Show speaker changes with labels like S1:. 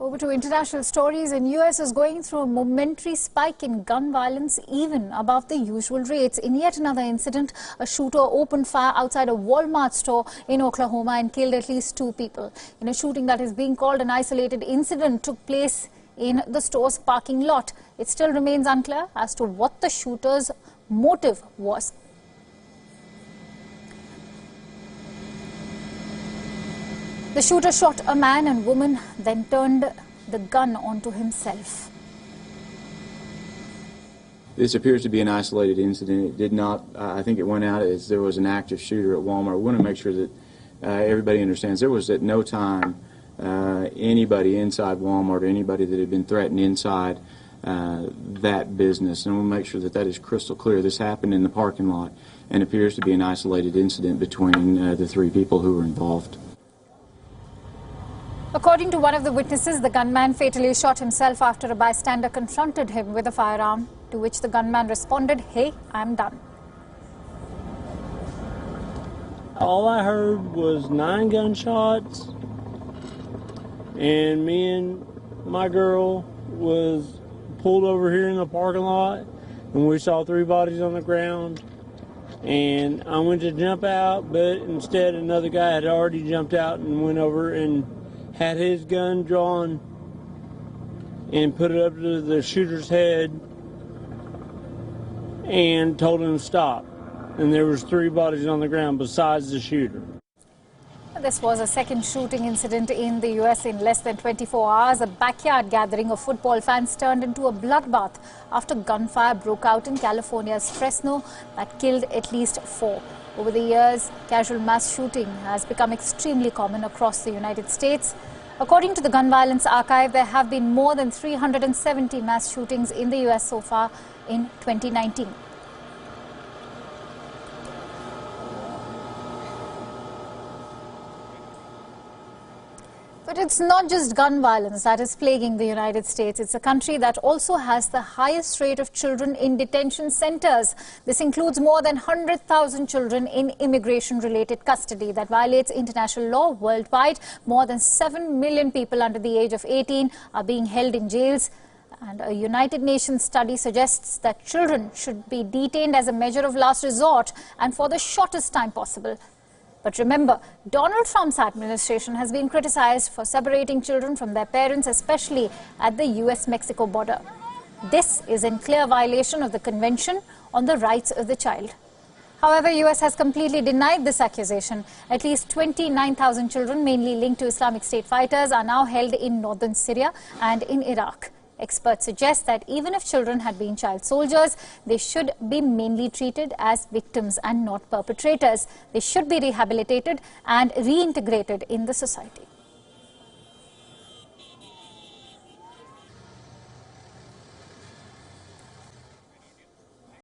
S1: Over to international stories. The US is going through a momentary spike in gun violence, even above the usual rates. In yet another incident, a shooter opened fire outside a Walmart store in Oklahoma and killed at least 2 people. In a shooting that is being called an isolated incident took place in the store's parking lot. It still remains unclear as to what the shooter's motive was. The shooter shot a man and woman, then turned the gun onto himself.
S2: This appears to be an isolated incident. It did not, I think it went out as there was an active shooter at Walmart. We want to make sure that everybody understands there was at no time anybody inside Walmart or anybody that had been threatened inside that business. And we'll make sure that that is crystal clear. This happened in the parking lot and appears to be an isolated incident between the 3 people who were involved.
S1: According to one of the witnesses, the gunman fatally shot himself after a bystander confronted him with a firearm, to which the gunman responded, "Hey, I'm done."
S3: All I heard was 9 gunshots, and me and my girl was pulled over here in the parking lot, and we saw 3 bodies on the ground. And I went to jump out, but instead another guy had already jumped out and went over and had his gun drawn and put it up to the shooter's head and told him to stop. And there was 3 bodies on the ground besides the shooter.
S1: This was a second shooting incident in the US in less than 24 hours. A backyard gathering of football fans turned into a bloodbath after gunfire broke out in California's Fresno that killed at least 4. Over the years, casual mass shooting has become extremely common across the United States. According to the Gun Violence Archive, there have been more than 370 mass shootings in the US so far in 2019. But it's not just gun violence that is plaguing the United States. It's a country that also has the highest rate of children in detention centers. This includes more than 100,000 children in immigration-related custody. That violates international law worldwide. More than 7 million people under the age of 18 are being held in jails. And a United Nations study suggests that children should be detained as a measure of last resort and for the shortest time possible. But remember, Donald Trump's administration has been criticized for separating children from their parents, especially at the US-Mexico border. This is in clear violation of the Convention on the Rights of the Child. However, US has completely denied this accusation. At least 29,000 children, mainly linked to Islamic State fighters, are now held in northern Syria and in Iraq. Experts suggest that even if children had been child soldiers, they should be mainly treated as victims and not perpetrators. They should be rehabilitated and reintegrated in the society.